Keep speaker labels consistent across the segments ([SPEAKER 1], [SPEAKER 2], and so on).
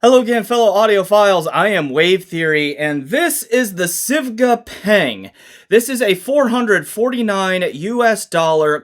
[SPEAKER 1] Hello again, fellow audiophiles. I am Wave Theory, and this is the SIVGA PENG. This is a $449 US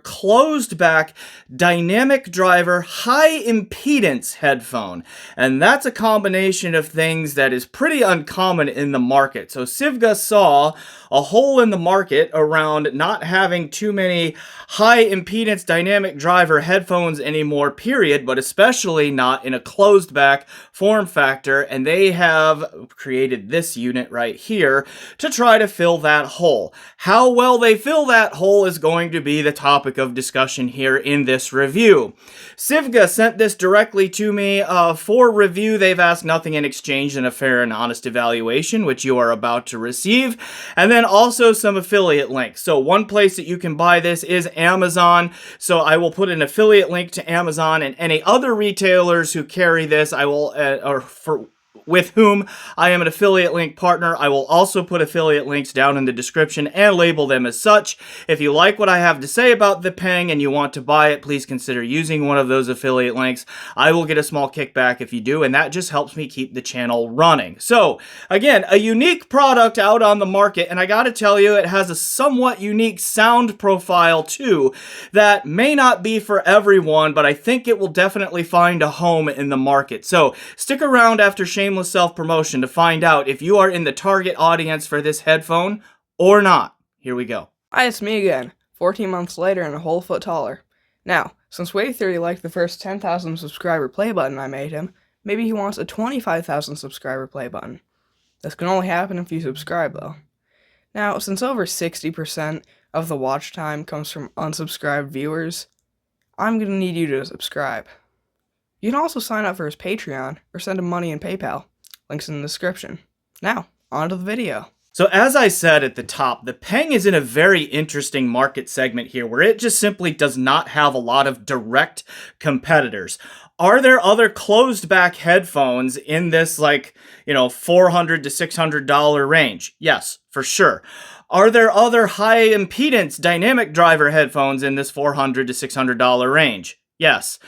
[SPEAKER 1] closed back dynamic driver high impedance headphone. And that's a combination of things that is pretty uncommon in the market. So SIVGA saw a hole in the market around not having too many high impedance dynamic driver headphones anymore, period, but especially not in a closed back form factor, and they have created this unit right here to try to fill that hole. How well they fill that hole is going to be the topic of discussion here in this review. SIVGA sent this directly to me for review. They've asked nothing in exchange than a fair and honest evaluation, which you are about to receive, and then also some affiliate links. So one place that you can buy this is Amazon, so I will put an affiliate link to Amazon, and any other retailers who carry this, I will, with whom I am an affiliate link partner. I will also put affiliate links down in the description and label them as such. If you like what I have to say about the PENG and you want to buy it, please consider using one of those affiliate links. I will get a small kickback if you do, and that just helps me keep the channel running. So, again, a unique product out on the market, and I gotta tell you, it has a somewhat unique sound profile too that may not be for everyone, but I think it will definitely find a home in the market. So, stick around after Shameless self-promotion to find out if you are in the target audience for this headphone or not. Here we go.
[SPEAKER 2] Hi, it's me again, 14 months later and a whole foot taller. Now, since Wave Theory liked the first 10,000 subscriber play button I made him, maybe he wants a 25,000 subscriber play button. This can only happen if you subscribe though. Now, since over 60% of the watch time comes from unsubscribed viewers, I'm gonna need you to subscribe. You can also sign up for his Patreon or send him money in PayPal. Links in the description. Now, on to the video.
[SPEAKER 1] So as I said at the top, the PENG is in a very interesting market segment here where it just simply does not have a lot of direct competitors. Are there other closed back headphones in this $400 to $600 range? Yes, for sure. Are there other high impedance dynamic driver headphones in this $400 to $600 range? Yes.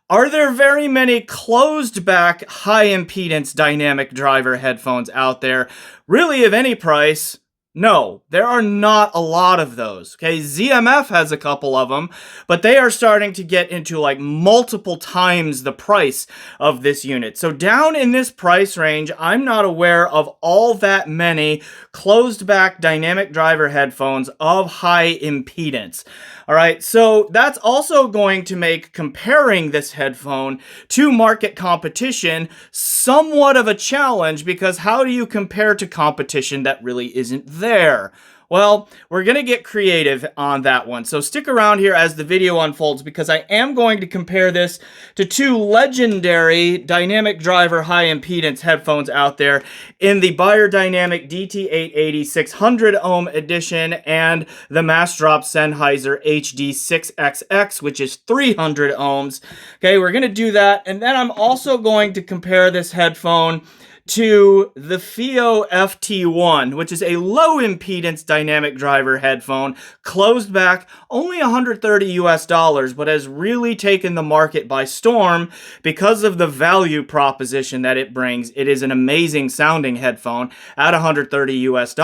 [SPEAKER 1] Are there very many closed back high impedance dynamic driver headphones out there, really of any price? No, there are not a lot of those. Okay, ZMF has a couple of them, but they are starting to get into like multiple times the price of this unit. So down in this price range, I'm not aware of all that many closed back dynamic driver headphones of high impedance. All right, so that's also going to make comparing this headphone to market competition somewhat of a challenge, because how do you compare to competition that really isn't there? Well, we're going to get creative on that one. So stick around here as the video unfolds, because I am going to compare this to two legendary dynamic driver high impedance headphones out there in the Beyerdynamic DT880 600 ohm edition and the Massdrop Sennheiser HD6XX, which is 300 ohms. Okay, we're going to do that. And then I'm also going to compare this headphone to the FIO FT1, which is a low impedance dynamic driver headphone, closed back, only $130 US, but has really taken the market by storm because of the value proposition that it brings. It is an amazing sounding headphone at $130 US.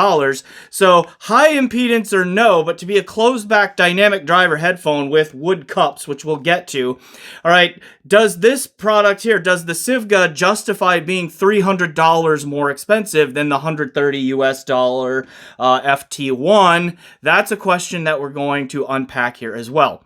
[SPEAKER 1] So high impedance or no, but to be a closed back dynamic driver headphone with wood cups, which we'll get to. All right, does this product here, does the SIVGA justify being $300 more expensive than the $130 US FT1? That's a question that we're going to unpack here as well.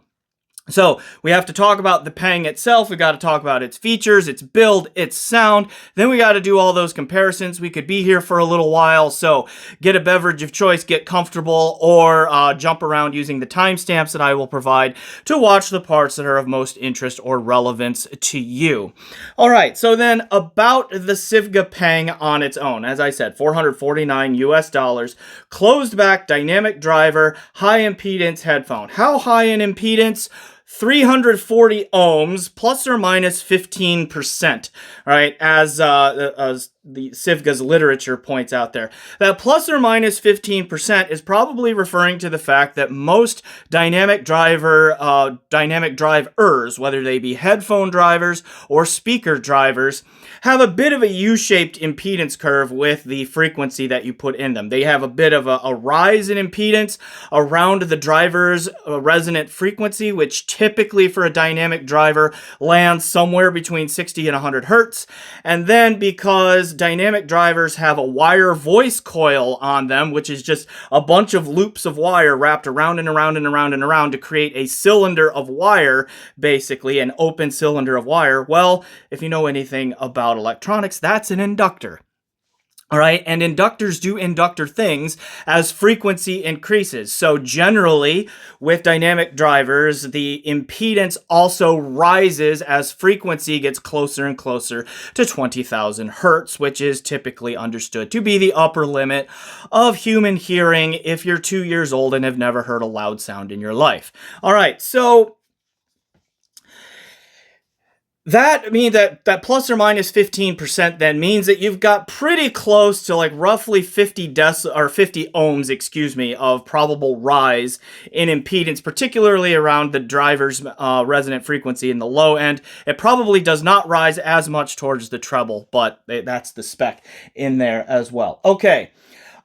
[SPEAKER 1] So we have to talk about the PENG itself. We got to talk about its features, its build, its sound. Then we got to do all those comparisons. We could be here for a little while, so get a beverage of choice, get comfortable, or jump around using the timestamps that I will provide to watch the parts that are of most interest or relevance to you. All right, so then about the SIVGA PENG on its own. As I said, $449 US, closed back dynamic driver, high impedance headphone. How high in impedance? 340 ohms, plus or minus 15%, right? As the SIVGA's literature points out there. That plus or minus 15% is probably referring to the fact that most dynamic drivers, whether they be headphone drivers or speaker drivers, have a bit of a U-shaped impedance curve with the frequency that you put in them. They have a bit of a rise in impedance around the driver's resonant frequency, which typically for a dynamic driver lands somewhere between 60 and 100 hertz. And then because dynamic drivers have a wire voice coil on them, which is just a bunch of loops of wire wrapped around and around and around and around to create a cylinder of wire, basically an open cylinder of wire. Well, if you know anything about electronics, that's an inductor. All right, and inductors do inductor things as frequency increases. So generally, with dynamic drivers, the impedance also rises as frequency gets closer and closer to 20,000 hertz, which is typically understood to be the upper limit of human hearing if you're 2 years old and have never heard a loud sound in your life. All right, so that means that plus or minus 15% then means that you've got pretty close to like roughly 50 ohms, of probable rise in impedance, particularly around the driver's resonant frequency in the low end. It probably does not rise as much towards the treble, but that's the spec in there as well. Okay.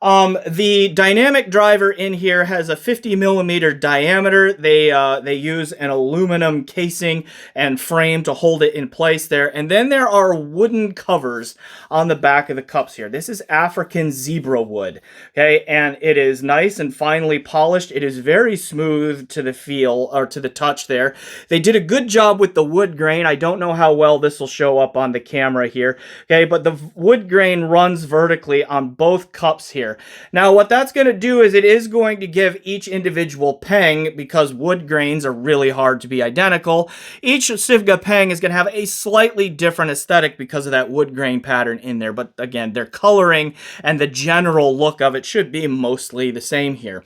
[SPEAKER 1] The dynamic driver in here has a 50 millimeter diameter. They use an aluminum casing and frame to hold it in place there. And then there are wooden covers on the back of the cups here. This is African zebra wood, okay? And it is nice and finely polished. It is very smooth to the feel, or to the touch there. They did a good job with the wood grain. I don't know how well this will show up on the camera here, okay? But the wood grain runs vertically on both cups here. Now, what that's going to do is it is going to give each individual PENG, because wood grains are really hard to be identical, each SIVGA PENG is going to have a slightly different aesthetic because of that wood grain pattern in there. But again, their coloring and the general look of it should be mostly the same here.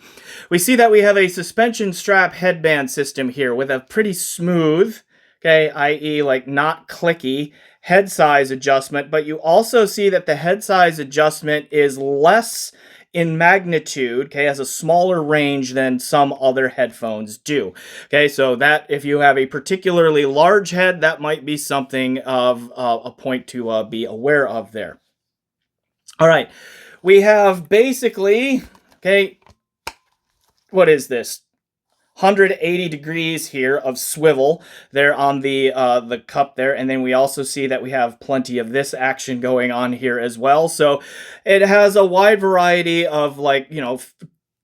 [SPEAKER 1] We see that we have a suspension strap headband system here with a pretty smooth, okay, i.e. like not clicky, head size adjustment, but you also see that the head size adjustment is less in magnitude, okay, has a smaller range than some other headphones do. Okay, so that if you have a particularly large head, that might be something of a point to be aware of there. All right, we have basically, okay, what is this? 180 degrees here of swivel there on the cup there, and then we also see that we have plenty of this action going on here as well. So it has a wide variety of, like, you know,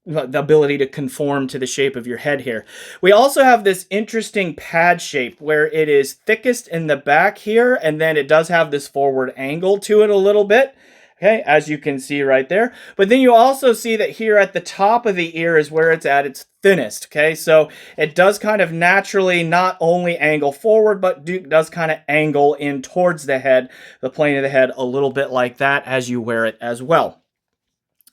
[SPEAKER 1] the ability to conform to the shape of your head here. We also have this interesting pad shape where it is thickest in the back here, and then it does have this forward angle to it a little bit. Okay, as you can see right there. But then you also see that here at the top of the ear is where it's at its thinnest. Okay, so it does kind of naturally not only angle forward, but does kind of angle in towards the head, the plane of the head, a little bit like that as you wear it as well.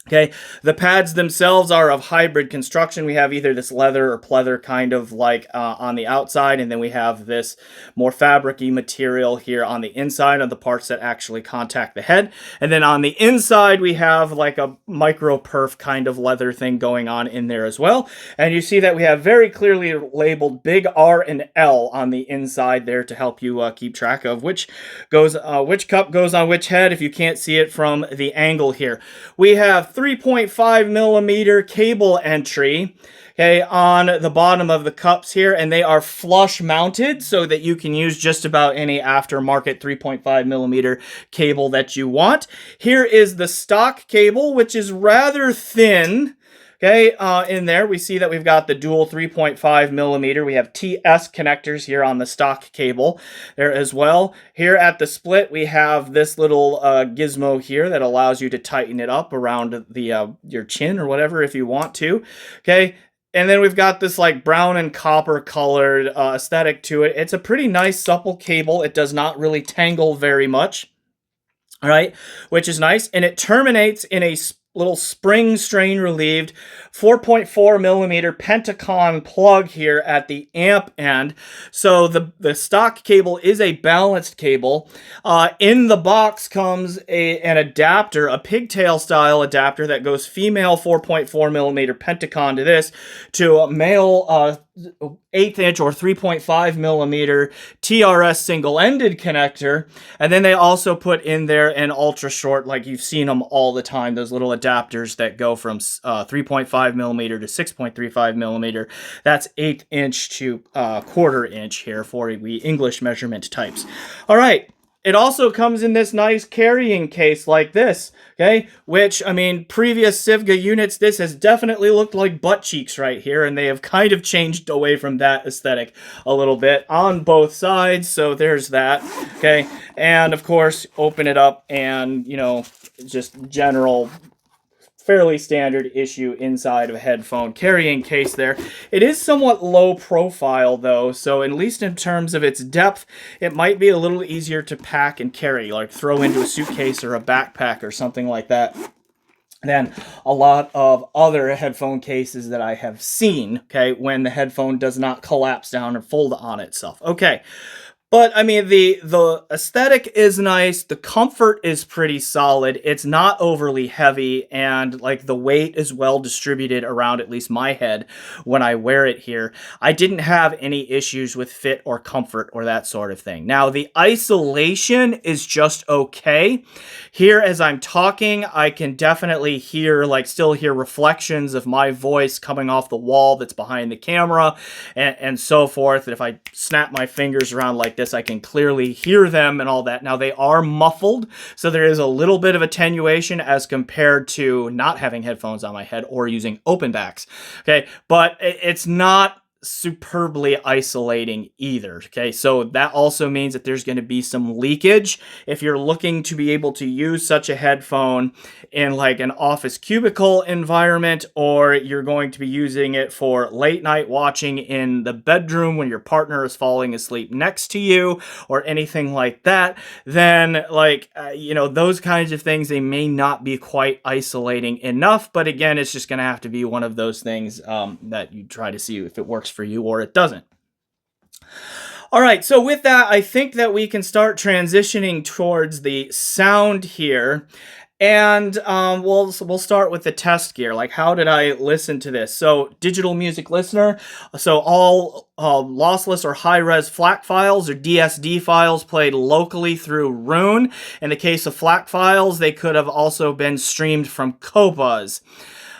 [SPEAKER 1] Okay, the pads themselves are of hybrid construction. We have either this leather or pleather kind of like on the outside, and then we have this more fabric-y material here on the inside of the parts that actually contact the head. And then on the inside, we have like a micro perf kind of leather thing going on in there as well. And you see that we have very clearly labeled big R and L on the inside there to help you keep track of which cup goes on which head if you can't see it from the angle here. We have 3.5 millimeter cable entry, okay, on the bottom of the cups here, and they are flush mounted so that you can use just about any aftermarket 3.5 millimeter cable that you want. Here is the stock cable, which is rather thin. Okay, in there we see that we've got the dual 3.5 millimeter. We have TS connectors here on the stock cable there as well. Here at the split, we have this little gizmo here that allows you to tighten it up around the your chin or whatever if you want to. Okay. And then we've got this like brown and copper colored aesthetic to it. It's a pretty nice supple cable. It does not really tangle very much. All right, which is nice. And it terminates in a little spring strain relieved 4.4 millimeter Pentacon plug here at the amp end. So the stock cable is a balanced cable. In the box comes an adapter, a pigtail style adapter that goes female 4.4 millimeter Pentacon to this, to a male 1/8 inch or 3.5 millimeter TRS single-ended connector. And then they also put in there an ultra short, like you've seen them all the time, those little adapters that go from 3.5 millimeter to 6.35 millimeter. That's 1/8 inch to 1/4 inch here for the English measurement types. All right. It also comes in this nice carrying case like this, okay? Which, I mean, previous SIVGA units, this has definitely looked like butt cheeks right here, and they have kind of changed away from that aesthetic a little bit on both sides, so there's that, okay? And, of course, open it up and, you know, just general fairly standard issue inside of a headphone carrying case there. It is somewhat low profile though, so at least in terms of its depth, it might be a little easier to pack and carry, like throw into a suitcase or a backpack or something like that, than a lot of other headphone cases that I have seen, okay, when the headphone does not collapse down and fold on itself. Okay. But, I mean, the aesthetic is nice, the comfort is pretty solid, it's not overly heavy, and, like, the weight is well distributed around at least my head when I wear it here. I didn't have any issues with fit or comfort or that sort of thing. Now, the isolation is just okay. Here, as I'm talking, I can definitely hear, like, still hear reflections of my voice coming off the wall that's behind the camera, and so forth. If I snap my fingers around like this, I can clearly hear them and all that. Now, they are muffled, so there is a little bit of attenuation as compared to not having headphones on my head or using open backs, okay? But it's not superbly isolating either, okay? So that also means that there's going to be some leakage if you're looking to be able to use such a headphone in like an office cubicle environment, or you're going to be using it for late night watching in the bedroom when your partner is falling asleep next to you or anything like that. Then like you know, those kinds of things, they may not be quite isolating enough, but again, it's just going to have to be one of those things that you try to see if it works for you or it doesn't. All right, so with that, I think that we can start transitioning towards the sound here. And we'll start with the test gear. Like, how did I listen to this? So, digital music listener. So, all lossless or high-res FLAC files or DSD files played locally through Roon. In the case of FLAC files, they could have also been streamed from Qobuz.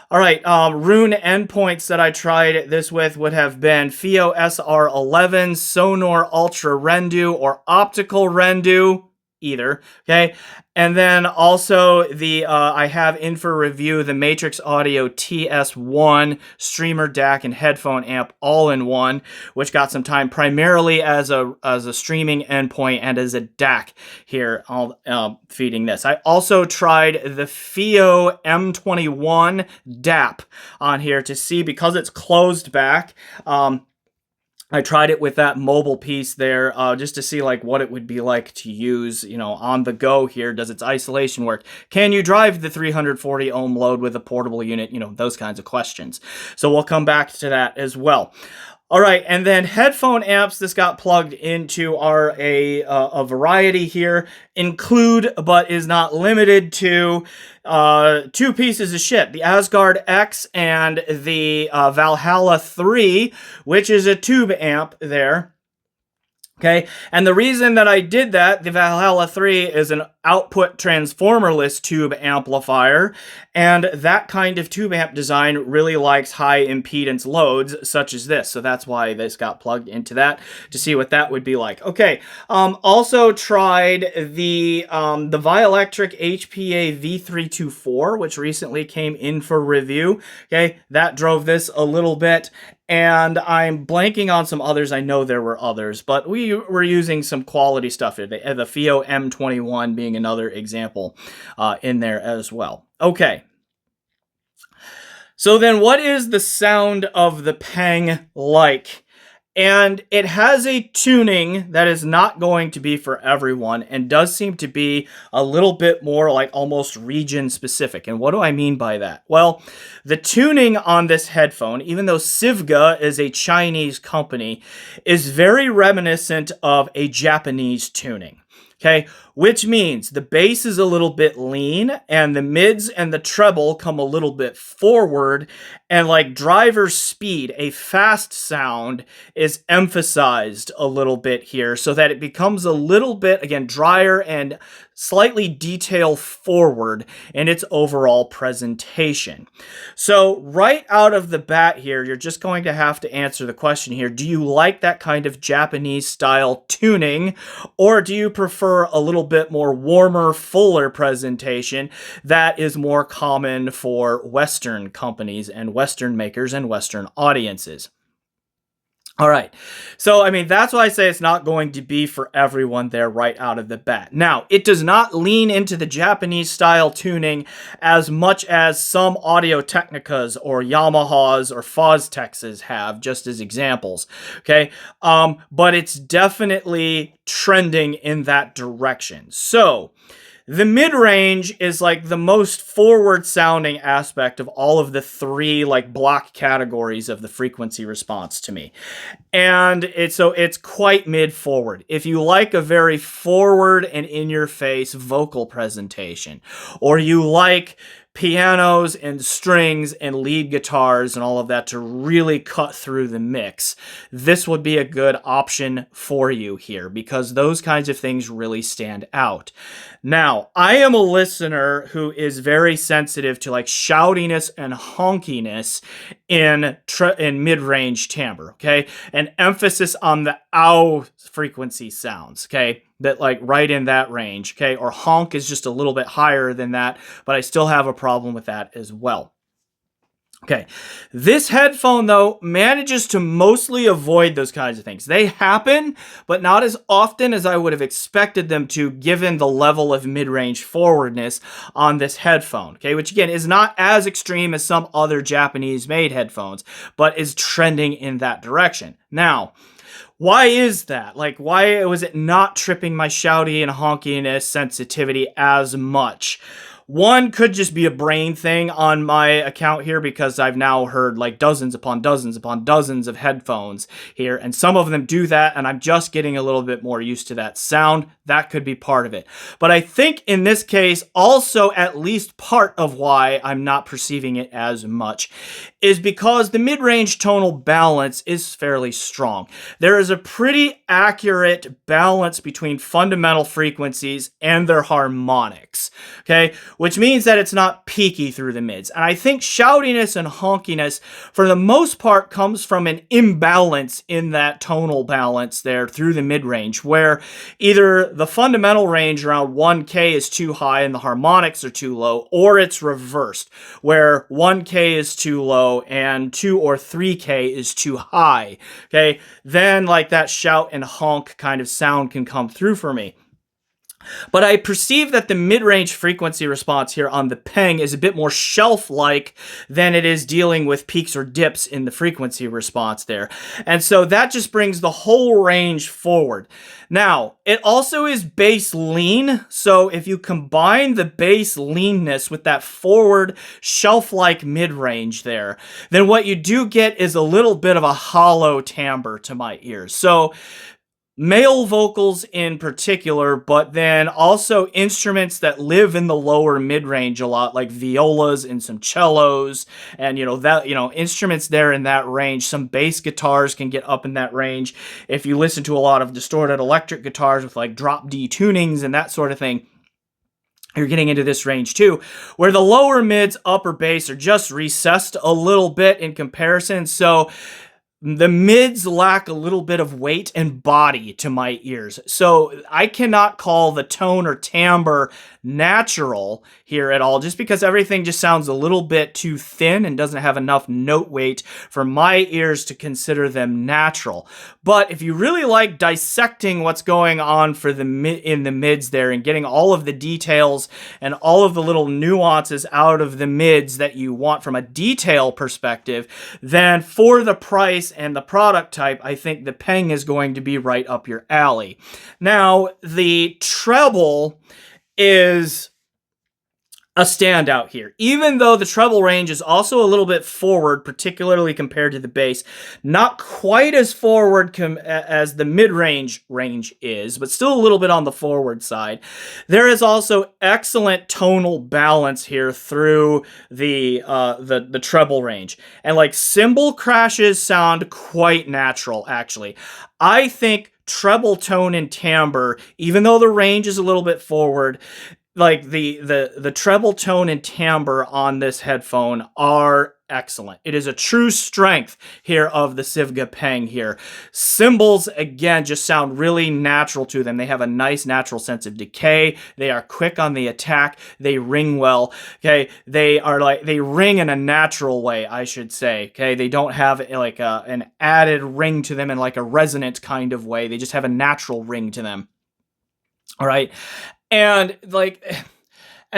[SPEAKER 1] All right, Roon endpoints that I tried this with would have been FIO SR11, Sonor Ultra Rendu, or Optical Rendu, either, okay? And then also the I have in for review the Matrix Audio TS1 streamer DAC and headphone amp all in one, which got some time primarily as a streaming endpoint and as a DAC here, feeding this. I also tried the FIO M21 DAP on here to see, because it's closed back. I tried it with that mobile piece there just to see like what it would be like to use, you know, on the go here. Does its isolation work? Can you drive the 340 ohm load with a portable unit? You know, those kinds of questions. So we'll come back to that as well. All right, and then headphone amps, this got plugged into are a variety here, include but is not limited to two pieces of shit, the Asgard X and the Valhalla 3, which is a tube amp there. Okay, and the reason that I did that, the Valhalla 3 is an output transformerless tube amplifier, and that kind of tube amp design really likes high impedance loads such as this, so that's why this got plugged into that, to see what that would be like. Okay, also tried the Violectric HPA V324, which recently came in for review. Okay, that drove this a little bit. And I'm blanking on some others. I know there were others, but we were using some quality stuff here. The FIO M21 being another example in there as well. Okay. So then what is the sound of the PENG like? And it has a tuning that is not going to be for everyone and does seem to be a little bit more like almost region specific. And what do I mean by that? Well, the tuning on this headphone, even though SIVGA is a Chinese company, is very reminiscent of a Japanese tuning. Okay, which means the bass is a little bit lean and the mids and the treble come a little bit forward, and like driver's speed, a fast sound is emphasized a little bit here so that it becomes a little bit, again, drier and slightly detail forward in its overall presentation. So right out of the bat here, you're just going to have to answer the question here. Do you like that kind of Japanese style tuning, or do you prefer a little bit more warmer, fuller presentation that is more common for Western companies and Western makers and Western audiences? All right. So, I mean, that's why I say it's not going to be for everyone there right out of the bat. Now, it does not lean into the Japanese style tuning as much as some Audio Technicas or Yamahas or Foztexes have, just as examples. Okay. But it's definitely trending in that direction. So, the mid-range is like the most forward-sounding aspect of all of the three like block categories of the frequency response to me. And it's quite mid-forward. If you like a very forward and in-your-face vocal presentation, or you like pianos and strings and lead guitars and all of that to really cut through the mix, this would be a good option for you here because those kinds of things really stand out. Now, I am a listener who is very sensitive to like shoutiness and honkiness in mid-range timbre, okay? An emphasis on the ow frequency sounds, okay? That like right in that range, okay? Or honk is just a little bit higher than that, but I still have a problem with that as well. Okay, this headphone, though, manages to mostly avoid those kinds of things. They happen, but not as often as I would have expected them to, given the level of mid-range forwardness on this headphone, okay, which, again, is not as extreme as some other Japanese-made headphones, but is trending in that direction. Now, why is that? Like, why was it not tripping my shouty and honkiness sensitivity as much? One could just be a brain thing on my account here because I've now heard like dozens upon dozens upon dozens of headphones here, and some of them do that, and I'm just getting a little bit more used to that sound. That could be part of it. But I think in this case, also at least part of why I'm not perceiving it as much is because the mid-range tonal balance is fairly strong. There is a pretty accurate balance between fundamental frequencies and their harmonics, okay? Which means that it's not peaky through the mids. And I think shoutiness and honkiness, for the most part, comes from an imbalance in that tonal balance there through the mid-range, where either the fundamental range around 1K is too high and the harmonics are too low, or it's reversed, where 1K is too low and 2 or 3K is too high. Okay, then like that shout and honk kind of sound can come through for me. But I perceive that the mid-range frequency response here on the PENG is a bit more shelf-like than it is dealing with peaks or dips in the frequency response there. And so that just brings the whole range forward. Now, it also is bass lean, so if you combine the bass leanness with that forward shelf-like mid-range there, then what you do get is a little bit of a hollow timbre to my ears. So male vocals in particular, but then also instruments that live in the lower mid-range a lot, like violas and some cellos, and instruments there in that range. Some bass guitars can get up in that range. If you listen to a lot of distorted electric guitars with like drop D tunings and that sort of thing, you're getting into this range too, where the lower mids, upper bass are just recessed a little bit in comparison. So the mids lack a little bit of weight and body to my ears. So I cannot call the tone or timbre natural here at all, just because everything just sounds a little bit too thin and doesn't have enough note weight for my ears to consider them natural. But if you really like dissecting what's going on in the mids there and getting all of the details and all of the little nuances out of the mids that you want from a detail perspective, then for the price price and the product type, I think the PENG is going to be right up your alley. Now, the treble is a standout here. Even though the treble range is also a little bit forward, particularly compared to the bass, not quite as forward as the mid-range range is, but still a little bit on the forward side. There is also excellent tonal balance here through the treble range. And like cymbal crashes sound quite natural, actually. I think treble tone and timbre, even though the range is a little bit forward, like the treble tone and timbre on this headphone are excellent. It is a true strength here of the SIVGA PENG here. Cymbals, again, just sound really natural to them. They have a nice natural sense of decay. They are quick on the attack. They ring well. Okay, they ring in a natural way, I should say. Okay, they don't have like an added ring to them in like a resonant kind of way. They just have a natural ring to them. All right. And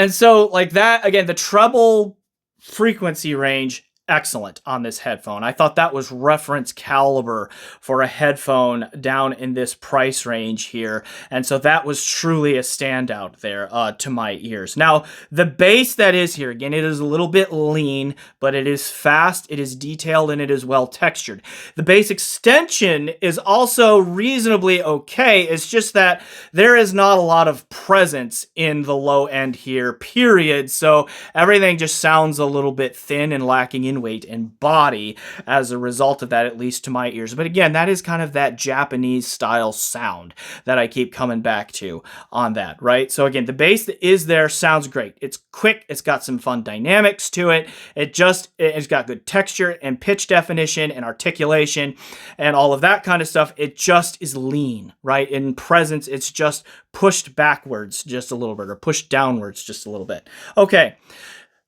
[SPEAKER 1] so that, again, the treble frequency range, excellent on this headphone. I thought that was reference caliber for a headphone down in this price range here. And so that was truly a standout there to my ears. Now, the bass that is here, again, it is a little bit lean, but it is fast, it is detailed, and it is well textured. The bass extension is also reasonably okay. It's just that there is not a lot of presence in the low end here, period. So everything just sounds a little bit thin and lacking in weight and body as a result of that, at least to my ears. But again, that is kind of that Japanese style sound that I keep coming back to on that, right? So again, the bass that is there sounds great. It's quick. It's got some fun dynamics to it. It's got good texture and pitch definition and articulation and all of that kind of stuff. It just is lean, right? In presence, it's just pushed backwards just a little bit or pushed downwards just a little bit. Okay.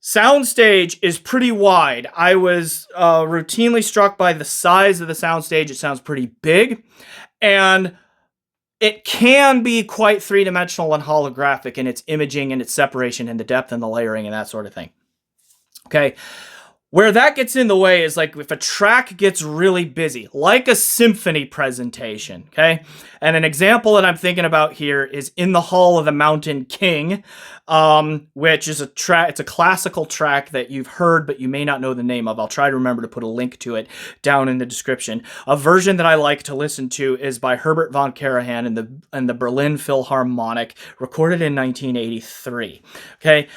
[SPEAKER 1] Soundstage is pretty wide. I was routinely struck by the size of the soundstage. It sounds pretty big, and it can be quite three-dimensional and holographic in its imaging and its separation and the depth and the layering and that sort of thing. Okay. Where that gets in the way is like if a track gets really busy, like a symphony presentation, okay? And an example that I'm thinking about here is In the Hall of the Mountain King, which is it's a classical track that you've heard, but you may not know the name of. I'll try to remember to put a link to it down in the description. A version that I like to listen to is by Herbert von Karajan and the Berlin Philharmonic, recorded in 1983, okay?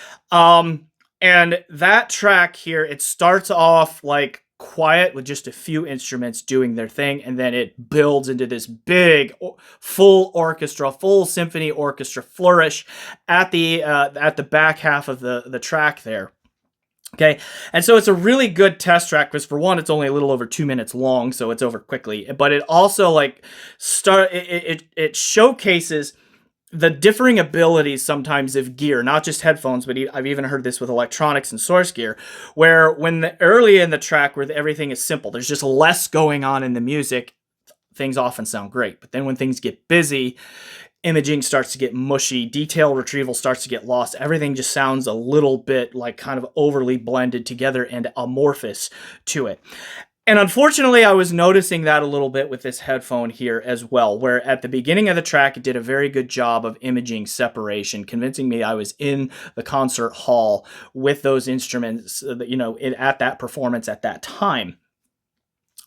[SPEAKER 1] And that track here, it starts off like quiet with just a few instruments doing their thing, and then it builds into this big full orchestra, full symphony orchestra flourish at the back half of the track there. Okay, and so it's a really good test track because for one, it's only a little over 2 minutes long, so it's over quickly. But it also it showcases the differing abilities sometimes of gear, not just headphones, but I've even heard this with electronics and source gear, where early in the track where everything is simple, there's just less going on in the music, things often sound great. But then when things get busy, imaging starts to get mushy, detail retrieval starts to get lost, everything just sounds a little bit like kind of overly blended together and amorphous to it. And unfortunately, I was noticing that a little bit with this headphone here as well, where at the beginning of the track, it did a very good job of imaging separation, convincing me I was in the concert hall with those instruments, at that performance at that time.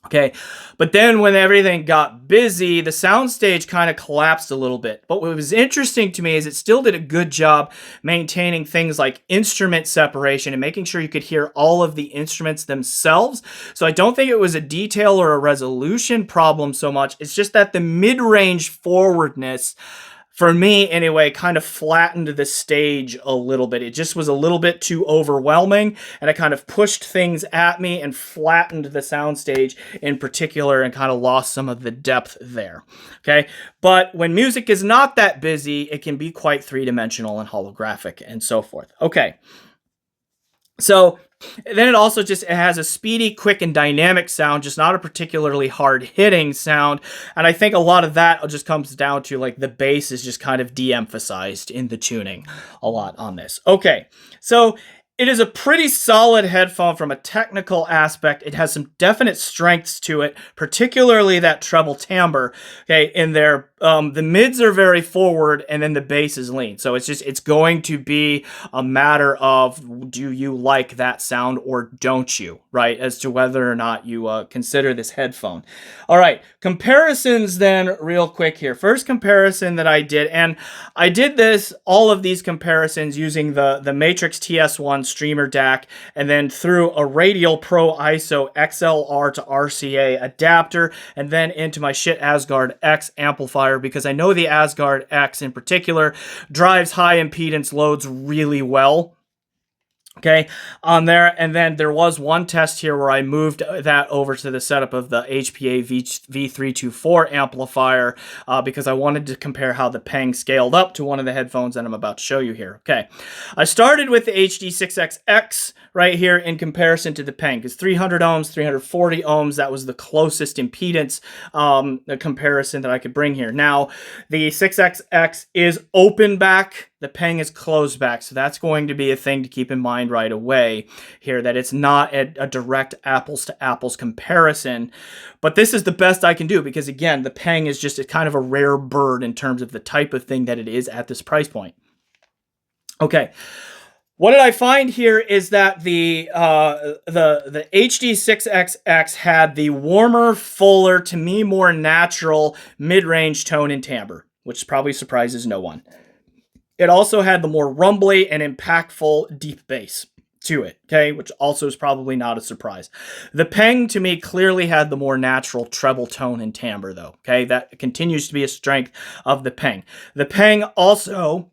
[SPEAKER 1] Okay, but then when everything got busy, the soundstage kind of collapsed a little bit. But what was interesting to me is it still did a good job maintaining things like instrument separation and making sure you could hear all of the instruments themselves. So I don't think it was a detail or a resolution problem so much. It's just that the mid-range forwardness, for me anyway, kind of flattened the stage a little bit. It just was a little bit too overwhelming, and it kind of pushed things at me and flattened the soundstage in particular and kind of lost some of the depth there. Okay, but when music is not that busy, it can be quite three-dimensional and holographic and so forth. Okay, so then it has a speedy, quick, and dynamic sound, just not a particularly hard-hitting sound. And I think a lot of that just comes down to like the bass is just kind of de-emphasized in the tuning a lot on this. Okay, so It is a pretty solid headphone from a technical aspect. It has some definite strengths to it, particularly that treble timbre. Okay, in there, the mids are very forward, and then the bass is lean. So it's going to be a matter of, do you like that sound or don't you, right? As to whether or not you consider this headphone. All right, comparisons then, real quick here. First comparison that I did, and I did all of these comparisons using the Matrix TS1 streamer DAC, and then through a Radial Pro ISO XLR to RCA adapter, and then into my shit Asgard X amplifier, because I know the Asgard X in particular drives high impedance loads really well. Okay, on there, and then there was one test here where I moved that over to the setup of the HPA V324 amplifier because I wanted to compare how the PENG scaled up to one of the headphones that I'm about to show you here. Okay, I started with the HD6XX right here in comparison to the PENG, because 300 ohms, 340 ohms, that was the closest impedance comparison that I could bring here. Now, the 6XX is open back, the PENG is closed back, so that's going to be a thing to keep in mind right away here, that it's not a direct apples to apples comparison, but this is the best I can do, because again, the PENG is just kind of a rare bird in terms of the type of thing that it is at this price point. Okay, what did I find here is that the HD6XX had the warmer, fuller, to me more natural mid-range tone and timbre, which probably surprises no one. It also had the more rumbly and impactful deep bass to it, okay, which also is probably not a surprise. The PENG, to me, clearly had the more natural treble tone and timbre, though, okay? That continues to be a strength of the PENG. The PENG also,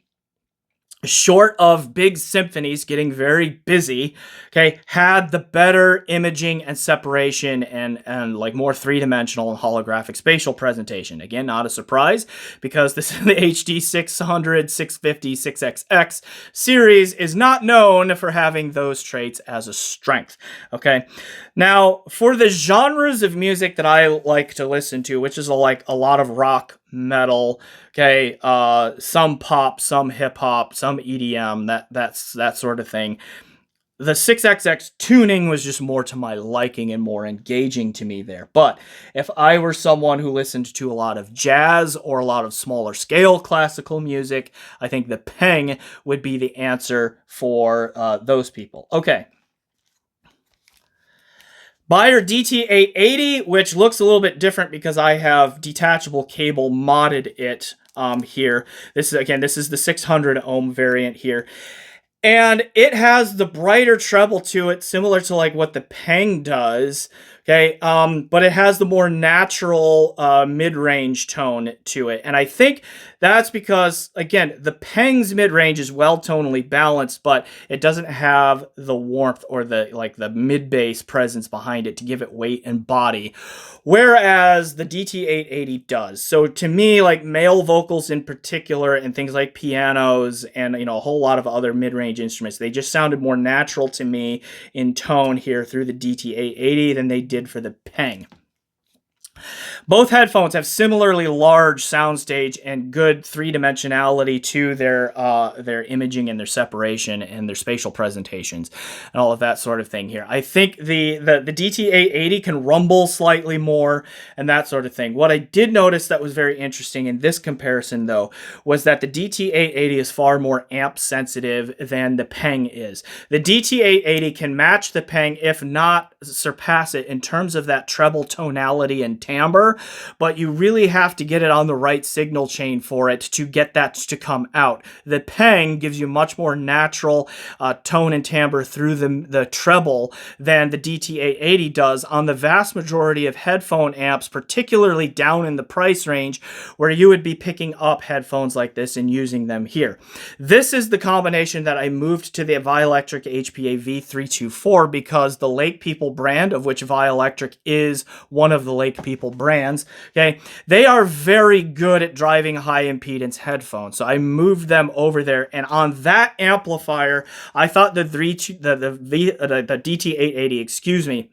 [SPEAKER 1] short of big symphonies getting very busy, okay, had the better imaging and separation and like more three-dimensional and holographic spatial presentation. Again, not a surprise, because this the HD 600, 650, 6XX series is not known for having those traits as a strength, okay? Now, for the genres of music that I like to listen to, which is like a lot of rock, metal, okay, some pop, some hip hop, some EDM, that sort of thing. The 6XX tuning was just more to my liking and more engaging to me there. But if I were someone who listened to a lot of jazz or a lot of smaller scale classical music, I think the PENG would be the answer for those people. Okay. Buyer DT880, which looks a little bit different because I have detachable cable modded it here. This is the 600 ohm variant here. And it has the brighter treble to it, similar to like what the PENG does, okay? But it has the more natural mid-range tone to it. And I think that's because, again, the PENG's mid-range is well tonally balanced, but it doesn't have the warmth or the mid-bass presence behind it to give it weight and body, whereas the DT880 does. So to me, like male vocals in particular and things like pianos and, you know, a whole lot of other mid-range instruments, they just sounded more natural to me in tone here through the DT880 than they did for the PENG. Both headphones have similarly large soundstage and good three-dimensionality to their imaging and their separation and their spatial presentations and all of that sort of thing here. I think the DT880 can rumble slightly more and that sort of thing. What I did notice that was very interesting in this comparison, though, was that the DT880 is far more amp sensitive than the PENG is. The DT880 can match the PENG, if not surpass it, in terms of that treble tonality and timbre, but you really have to get it on the right signal chain for it to get that to come out. The PENG gives you much more natural tone and timbre through the treble than the DT880 does on the vast majority of headphone amps, particularly down in the price range where you would be picking up headphones like this and using them here. This is the combination that I moved to the Vioelectric HPA V324 because the Lake People brand, of which Vioelectric is one of the Lake People brands, okay, they are very good at driving high impedance headphones. So I moved them over there, and on that amplifier, I thought the DT880, excuse me,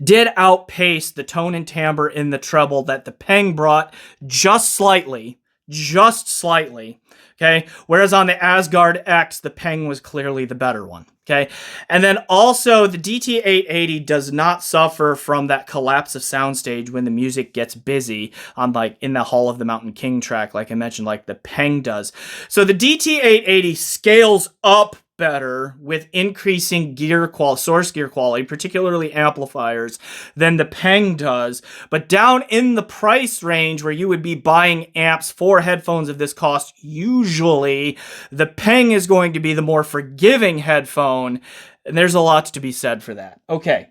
[SPEAKER 1] did outpace the tone and timbre in the treble that the PENG brought just slightly, just slightly. Okay. Whereas on the Asgard X, the PENG was clearly the better one. Okay. And then also the DT880 does not suffer from that collapse of soundstage when the music gets busy on like in the Hall of the Mountain King track, like I mentioned, like the PENG does. So the DT880 scales up better with increasing source gear quality, particularly amplifiers, than the PENG does. But down in the price range where you would be buying amps for headphones of this cost, usually the PENG is going to be the more forgiving headphone. And there's a lot to be said for that. Okay.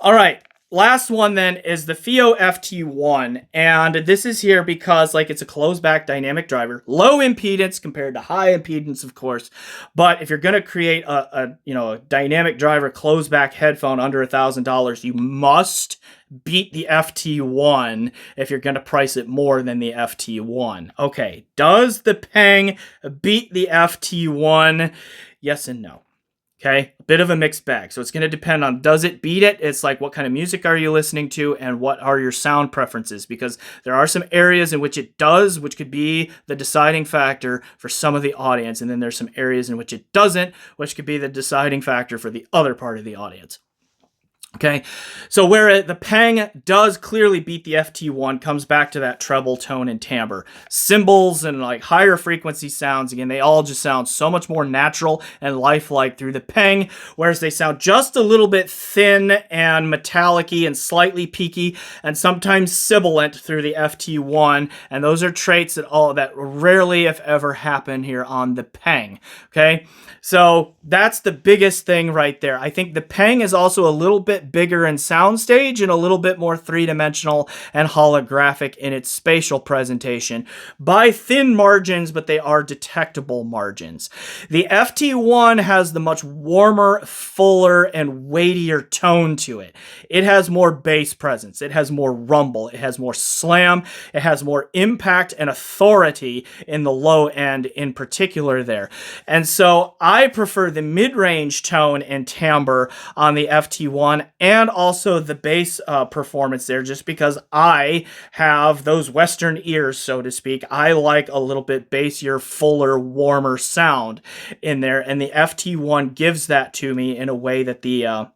[SPEAKER 1] All right. Last one then is the FIO FT1, and this is here because like it's a closed back dynamic driver, low impedance compared to high impedance, of course. But if you're going to create a dynamic driver closed back headphone under $1,000, you must beat the FT1 if you're going to price it more than the FT1. Okay, does the PENG beat the FT1? Yes and no. Okay, a bit of a mixed bag. So it's going to depend on, does it beat it? It's like, what kind of music are you listening to and what are your sound preferences? Because there are some areas in which it does, which could be the deciding factor for some of the audience. And then there's some areas in which it doesn't, which could be the deciding factor for the other part of the audience. Okay, so where the PENG does clearly beat the FT1, comes back to that treble tone and timbre. Cymbals and like higher frequency sounds, again, they all just sound so much more natural and lifelike through the PENG, whereas they sound just a little bit thin and metallic-y and slightly peaky and sometimes sibilant through the FT1, and those are traits that rarely, if ever, happen here on the PENG. Okay, so that's the biggest thing right there. I think the PENG is also a little bit bigger in soundstage and a little bit more three-dimensional and holographic in its spatial presentation by thin margins, but they are detectable margins. The FT1 has the much warmer, fuller, and weightier tone to it. It has more bass presence. It has more rumble. It has more slam. It has more impact and authority in the low end in particular there. And so I prefer the mid-range tone and timbre on the FT1 and also the bass performance there, just because I have those Western ears, so to speak. I like a little bit bassier, fuller, warmer sound in there, and the FT1 gives that to me in a way that the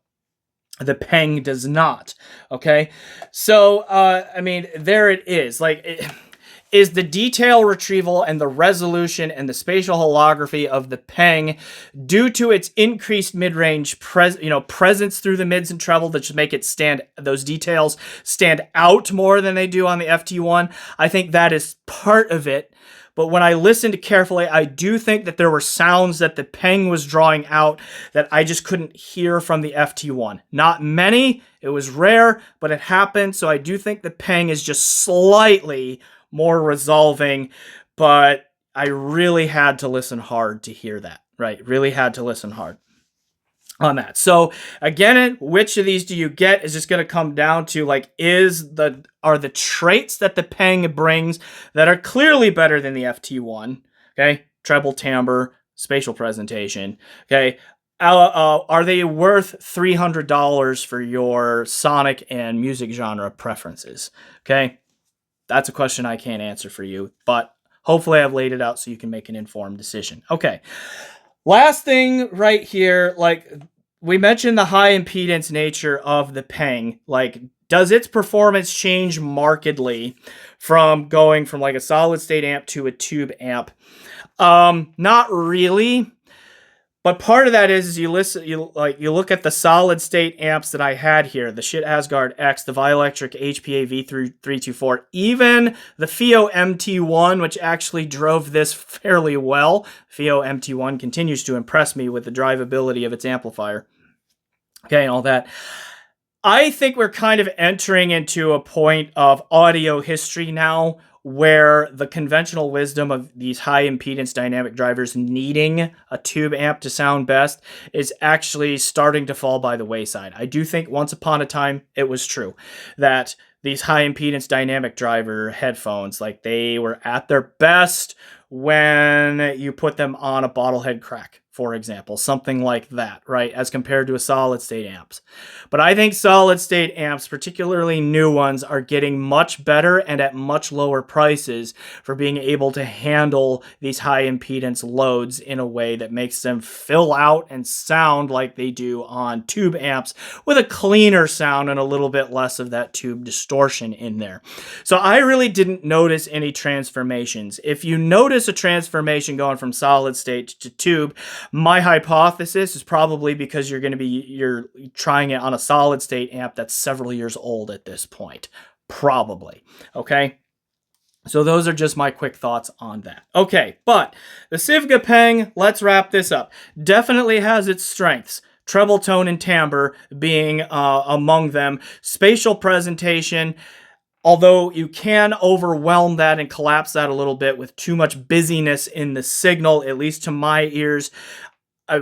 [SPEAKER 1] PENG does not. Okay, so I mean, there it is. Is the detail retrieval and the resolution and the spatial holography of the PENG due to its increased mid-range presence through the mids and treble that should make it those details stand out more than they do on the FT1? I think that is part of it. But when I listened carefully, I do think that there were sounds that the PENG was drawing out that I just couldn't hear from the FT1. Not many, it was rare, but it happened. So I do think the PENG is just slightly more resolving, but I really had to listen hard to hear that, right? Really had to listen hard on that. So again, which of these do you get is just going to come down to like, are the traits that the PENG brings that are clearly better than the FT1, okay? Treble timbre, spatial presentation, okay? Are they worth $300 for your sonic and music genre preferences, okay? That's a question I can't answer for you, but hopefully I've laid it out so you can make an informed decision. Okay. Last thing right here, like we mentioned the high impedance nature of the PENG. Like, does its performance change markedly from going from like a solid state amp to a tube amp? Not really. But part of that is you look at the solid state amps that I had here, the Shit Asgard X, the Vioelectric HPA V324, even the FIO MT1, which actually drove this fairly well. FIO MT1 continues to impress me with the drivability of its amplifier. Okay, and all that. I think we're kind of entering into a point of audio history now where the conventional wisdom of these high impedance dynamic drivers needing a tube amp to sound best is actually starting to fall by the wayside. I do think once upon a time it was true that these high impedance dynamic driver headphones, like they were at their best when you put them on a bottlehead crack. for example, something like that, right, as compared to a solid state amps. But I think solid state amps, particularly new ones, are getting much better and at much lower prices for being able to handle these high impedance loads in a way that makes them fill out and sound like they do on tube amps, with a cleaner sound and a little bit less of that tube distortion in there. So I really didn't notice any transformations. If you notice a transformation going from solid state to tube, my hypothesis is probably because you're trying it on a solid state amp that's several years old at this point. Probably. Okay. So those are just my quick thoughts on that. Okay, but the SIVGA PENG, let's wrap this up, definitely has its strengths. Treble tone and timbre being among them. Spatial presentation, although you can overwhelm that and collapse that a little bit with too much busyness in the signal, at least to my ears.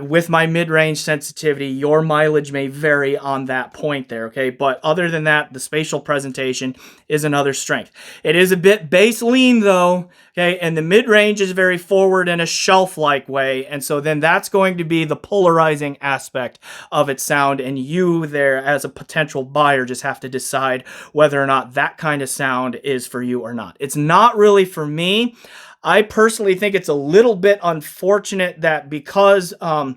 [SPEAKER 1] With my mid-range sensitivity, your mileage may vary on that point there, okay? But other than that, the spatial presentation is another strength. It is a bit bass lean though, okay? And the mid-range is very forward in a shelf-like way, and so then that's going to be the polarizing aspect of its sound, and you there as a potential buyer just have to decide whether or not that kind of sound is for you or not. It's not really for me. I personally think it's a little bit unfortunate that because of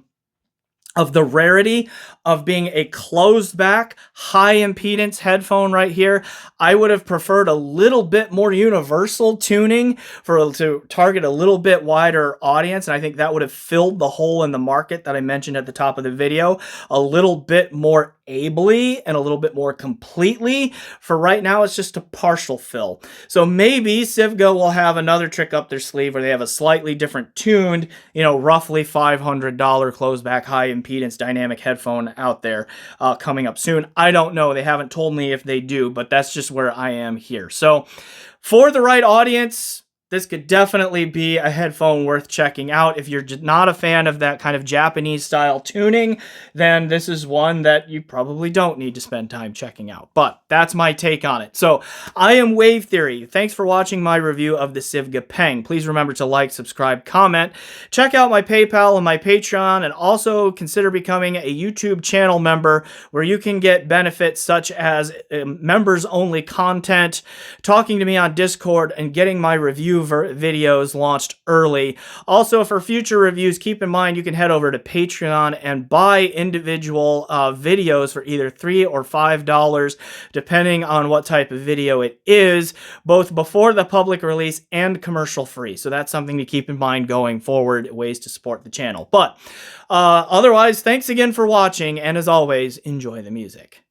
[SPEAKER 1] the rarity of being a closed back, high impedance headphone right here, I would have preferred a little bit more universal tuning to target a little bit wider audience. And I think that would have filled the hole in the market that I mentioned at the top of the video a little bit more ably and a little bit more completely. For right now, it's just a partial fill. So maybe SIVGA will have another trick up their sleeve where they have a slightly different tuned, roughly $500 closed back high impedance dynamic headphone out there coming up soon. I don't know. They haven't told me if they do, but that's just where I am here. So for the right audience, this could definitely be a headphone worth checking out. If you're not a fan of that kind of Japanese style tuning, then this is one that you probably don't need to spend time checking out. But that's my take on it. So I am Wave Theory. Thanks for watching my review of the SIVGA PENG. Please remember to like, subscribe, comment. Check out my PayPal and my Patreon, and also consider becoming a YouTube channel member where you can get benefits such as members-only content, talking to me on Discord, and getting my review videos launched early. Also, for future reviews, keep in mind you can head over to Patreon and buy individual videos for either $3 or $5, depending on what type of video it is, both before the public release and commercial free. So that's something to keep in mind going forward, ways to support the channel. But otherwise, thanks again for watching, and as always, enjoy the music.